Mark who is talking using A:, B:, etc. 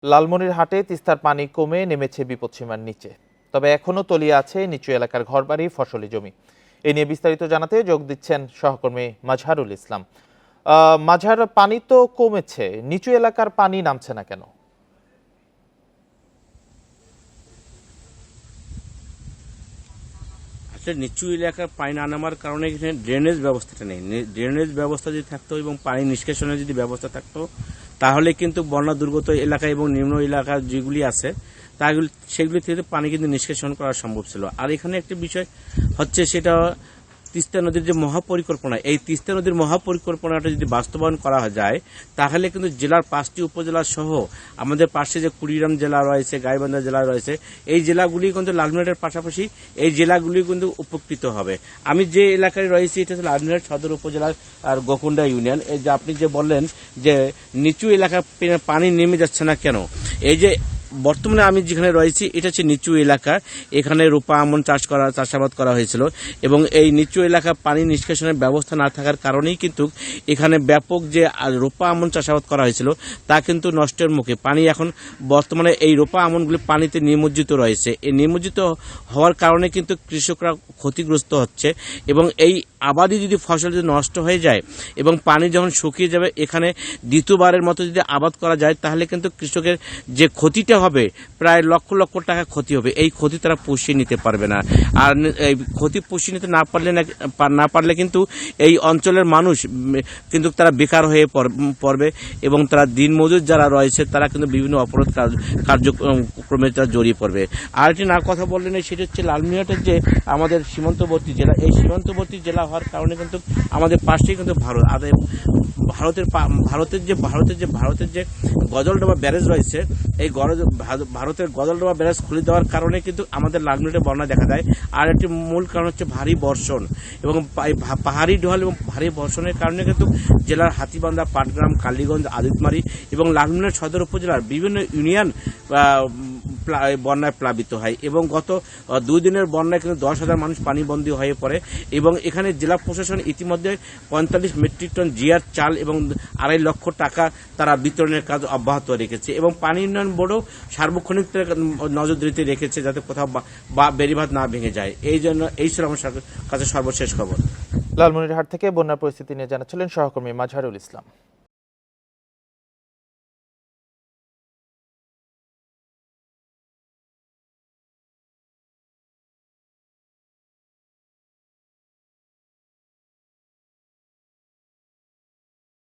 A: লালমনিরহাটে তিস্তার পানি কমে নেমেছে বিপদসীমার নিচে, তবে এখনও তলিয়ে আছে নিচু এলাকার ঘরবাড়ি, ফসলি জমি। এ নিয়ে বিস্তারিত জানাতে যোগ দিচ্ছেন সহকর্মী মাজহারুল ইসলাম। মাঝার, পানি তো কমেছে, নিচু এলাকার পানি নামছে না কেন?
B: আসলে নিচু এলাকার পানি না নামার কারণে এখানে ড্রেনেজ ব্যবস্থাটা নেই। ড্রেনেজ ব্যবস্থা যদি থাকতো এবং পানি নিষ্কাশনের যদি ব্যবস্থা থাকতো, তাহলে কিন্তু বন্যা দুর্গত এলাকা এবং নিম্ন এলাকা যেগুলি আছে সেগুলি থেকে পানি কিন্তু নিষ্কাশন করা সম্ভব ছিল। আর এখানে একটি বিষয় হচ্ছে, সেটা তিস্তা নদীর যে মহাপরিকল্পনা, এই তিস্তা নদীর মহাপরিকল্পনাটা যদি বাস্তবায়ন করা যায়, তাহলে কিন্তু জেলার 5টি উপজেলা সহ আমাদের পাশে যে কুড়িগ্রাম জেলা রয়েছে, গাইবান্ধা জেলা রয়েছে, এই জেলাগুলি কিন্তু লালমনিরহাটের পাশাপাশি এই জেলাগুলি কিন্তু উপকৃত হবে। আমি যে এলাকায় রয়েছি, এটা হচ্ছে লালমনিরহাট সদর উপজেলার আর গোকুন্ডা ইউনিয়ন। এই যে আপনি যে বললেন যে নিচু এলাকা পানি নেমে যাচ্ছে না কেন, এই যে বর্তমানে আমি যেখানে রয়েছি এটা হচ্ছে নিচু এলাকা। এখানে রূপা আমন চাষাবাদ করা হয়েছিল এবং এই নিচু এলাকা পানি নিষ্কাশনের ব্যবস্থা না থাকার কারণেই কিন্তু এখানে ব্যাপক যে রূপা আমন চাষাবাদ করা হয়েছিল তা কিন্তু নষ্টের মুখে। পানি এখন বর্তমানে এই রূপা আমনগুলি পানিতে নিমজ্জিত রয়েছে। এই নিমজ্জিত হওয়ার কারণে কিন্তু কৃষকরা ক্ষতিগ্রস্ত হচ্ছে এবং এই আবাদি যদি ফসল যদি নষ্ট হয়ে যায় এবং পানি যখন শুকিয়ে যাবে, এখানে দ্বিতীয়বারের মতো যদি আবাদ করা যায়, তাহলে কিন্তু কৃষকের যে ক্ষতিটা হবে, প্রায় লক্ষ লক্ষ টাকা ক্ষতি হবে। এই ক্ষতি তারা পুষিয়ে নিতে পারবে না। আর এই ক্ষতি পুষিয়ে নিতে না পারলে কিন্তু এই অঞ্চলের মানুষ কিন্তু তারা বেকার হয়ে পড়বে এবং তারা দিনমজুর যারা রয়েছে তারা কিন্তু বিভিন্ন অপরাধ কার্যক্রমে তারা জড়িয়ে পড়বে। আর একটি কথা বললেন, সেটা হচ্ছে লালমনিরহাটের যে আমাদের সীমান্তবর্তী জেলা, এই সীমান্তবর্তী জেলা হওয়ার কারণে কিন্তু আমাদের পাশেই কিন্তু ভারতের যে গজলডোবা ব্যারেজ রয়েছে, এই ভারতের গজলডোবা ব্যারেজ খুলে দেওয়ার কারণে কিন্তু আমাদের লালমনিরহাটে বন্যা দেখা দেয়। আর একটি মূল কারণ হচ্ছে ভারী বর্ষণ এবং পাহাড়ি ঢল এবং ভারী বর্ষণের কারণে কিন্তু জেলার হাতীবান্ধা, পাটগ্রাম, কালীগঞ্জ, আদিতমারি এবং লালমনিরহাট সদর উপজেলার বিভিন্ন ইউনিয়ন বন্যায় প্লাবিত হয় এবং গত 2 দিনের বন্যায় কিন্তু 10,000 মানুষ পানিবন্দী হয়ে পড়ে এবং এখানে জেলা প্রশাসন ইতিমধ্যে 45 মেট্রিক টন জিআর চাল এবং 2.5 লক্ষ টাকা তারা বিতরণের কাজ অব্যাহত রেখেছে এবং পানি উন্নয়ন বোর্ডও সার্বক্ষণিক নজরদারিতে রেখেছে যাতে কোথাও বেড়িবাঁধ না ভেঙে যায়। এই জন্য এই ছিল আমার কাছে সর্বশেষ খবর।
A: লালমনিরহাট থেকে বন্যার পরিস্থিতি নিয়ে জানাচ্ছিলেন সহকর্মী মাজহারুল ইসলাম।